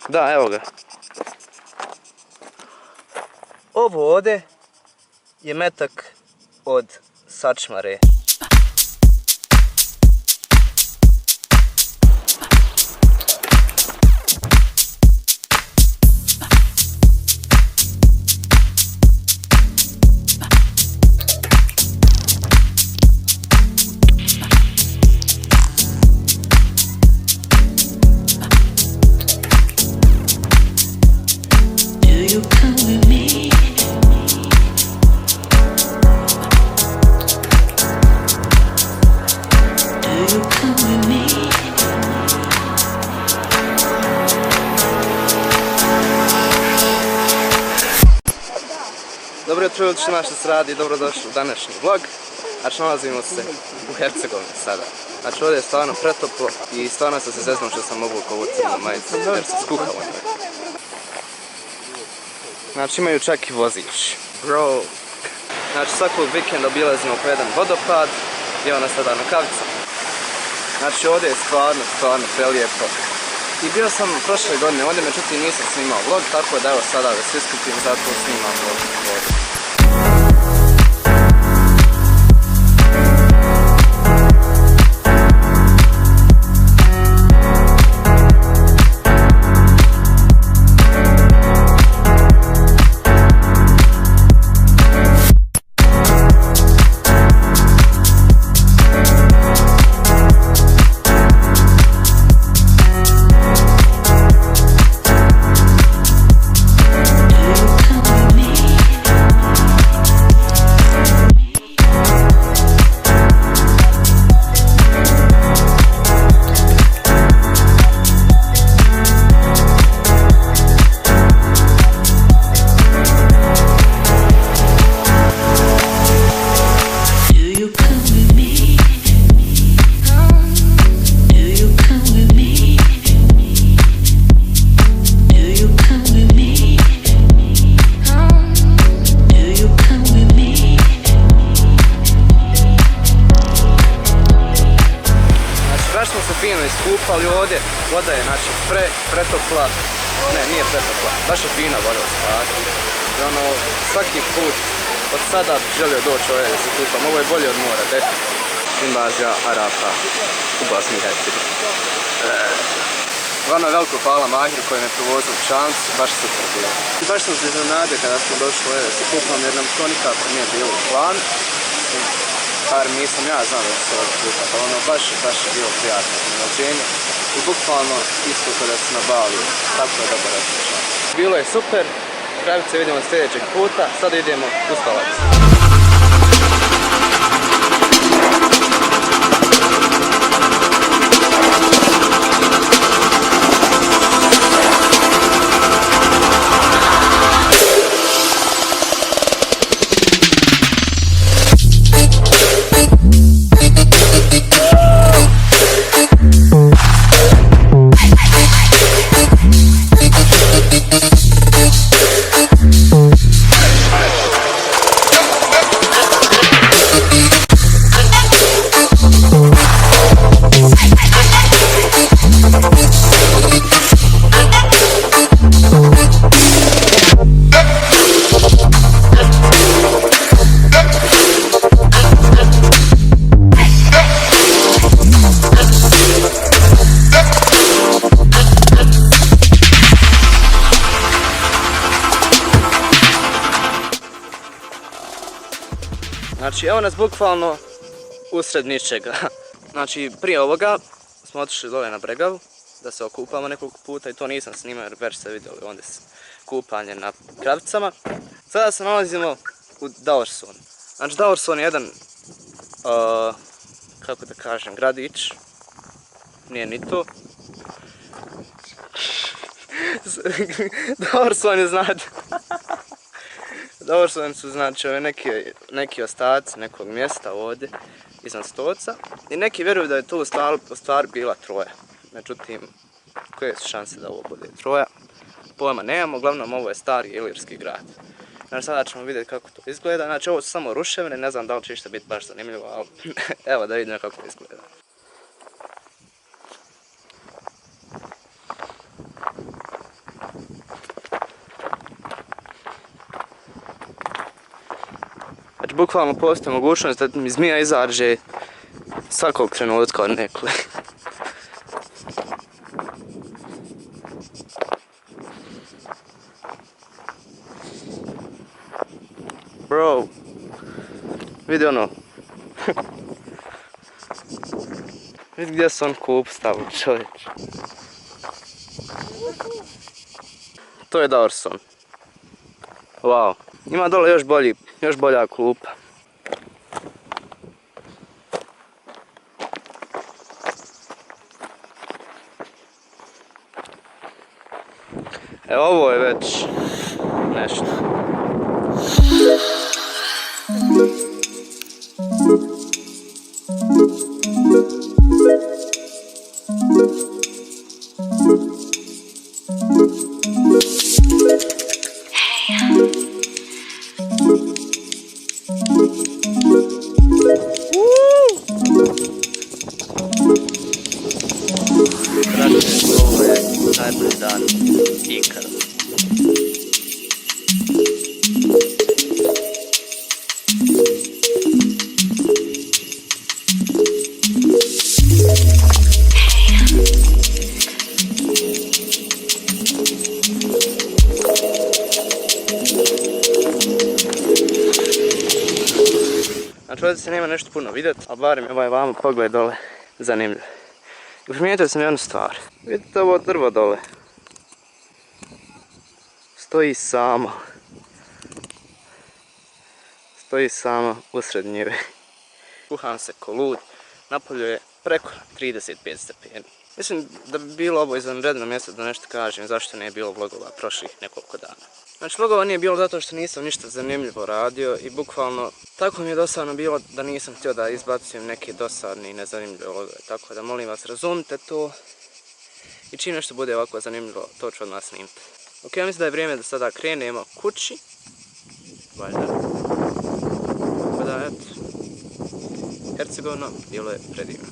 Da, evo ga. Ovo ovdje je metak od sačmare. Dobro jutro ljudi što se radi, dobrodošli u današnji vlog. Znači nalazimo se u Hercegovini sada. Znači ovdje je stvarno pretoplo i stvarno sam se zeznao što sam mogu ovu crnu majicu jer se skuhalo. Znači imaju čak i vozić. Bro. Znači svakog vikenda obilazimo po jedan vodopad i ona sada na Kavicama. Znači ovdje je stvarno prelijepo. I bio sam prošle godine ovdje, međutim nisam snimao vlog, tako da evo sada da se iskupim, zato snimam vlog ovdje. Iskupali ovdje, voda je znači pretopla, ne nije pretopla, baš je fina voda spavati. I ono, svaki put od sada bih želio doći ovdje da se kupam, ovo je bolje od mora, definitivno. Invazija Arapa u Bosni i Hercegovini. Vama veliko hvala Mahiru koji me provozio u Čamcu, baš super bilo. Baš sam se iznenadio kada smo došli ovdje da se kupam jer nam to nikako nije bilo u planu. Bar nisam ja znao da se ovdje kupati, ali ono baš je bilo prijatno iznenađenje. I bukvalno isto kada se na Baliju, tako je dobro razmišljam. Bilo je super, Kravice vidimo sljedećeg puta, sada idemo u Stolac. Znači evo nas bukvalno usred ničega. Znači prije ovoga smo otišli dole na Bregavu da se okupamo nekoliko puta i to nisam snimao jer već ste vidjeli ondje kupanje na Kravicama. Sada se nalazimo u Daursonu. Znači Daurson je jedan, kako da kažem, gradić. Nije ni to. Daurson je znate. Daursoni su znači neki ostaci nekog mjesta ovdje iznad Stoca i neki vjeruju da je to u stvari bila Troja. Međutim, koje su šanse da ovo bude Troja? Pojma nemamo, uglavnom ovo je stari ilirski grad. Znači sada ćemo vidjeti kako to izgleda, znači ovo su samo ruševine, ne znam da li će išta biti baš zanimljivo, ali evo da vidimo kako izgleda. bukvalno postoji mogućnost da mi zmija izađe svakog trenutka od nekle. Bro, vidi ono. Vidi gdje su on kup stavili, čovječ. To je Dawson. Wow, ima dole još bolja klupa. Evo ovo je već nešto. Ovo je najbolji dan ikada. Znači ovdje se nema nešto puno vidjeti, a barem je ovaj vamo pogled dole zanimljiv. I primijetio sam jednu stvar. Vidite ovo drvo dole. Stoji samo. Stoji samo usred njive. Kuham se ko lud. Napolju je preko 35 stepeni. Mislim da bi bilo ovo izvanredno mjesto da nešto kažem zašto nije bilo vlogova prošlih nekoliko dana. Znači vlogova nije bilo zato što nisam ništa zanimljivo radio i bukvalno tako mi je dosadno bilo da nisam htio da izbacujem neke dosadne i nezanimljive vlogove. Tako da molim vas razumite to i čim nešto bude ovako zanimljivo to ću odmah snimiti. Ok, ja mislim da je vrijeme da sada krenemo kući. Valjda. Tako da eto. Hercegovno bilo je predivno.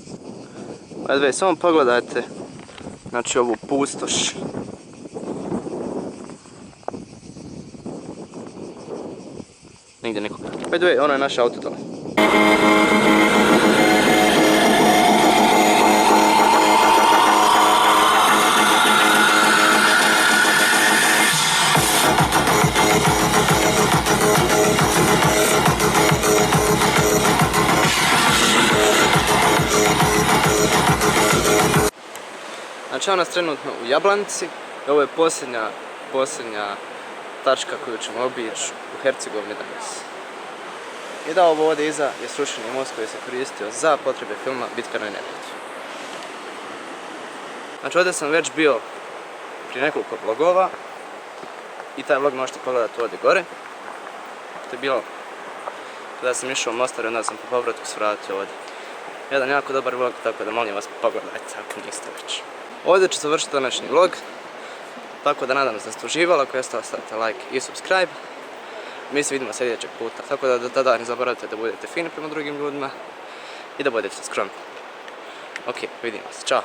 Valjda samo pogledajte znači ovu pustoš. Nigdje nikog. By the way, ono je naše auto dole. Znači ona nas trenutno u Jablanici. Ovo je posljednja tačka koju ćemo obići u Hercegovini danas. I da ovo ovdje iza je srušeni most koji se koristio za potrebe filma Bitka na Neretvi. Znači ovdje sam već bio prije nekoliko vlogova i taj vlog možete pogledati ovdje gore. To je bilo kada sam išao u Mostar i onda sam po povratku svratio ovdje. Jedan jako dobar vlog, tako da molim vas pogledajte ako niste već. Ovdje ću završiti današnji vlog. Tako da nadam se da ste uživali, ako jeste ostavite like i subscribe. Mi se vidimo sljedećeg puta, tako da do tada ne zaboravite da budete fini prema drugim ljudima i da budete skromni. Ok, vidimo se, čao!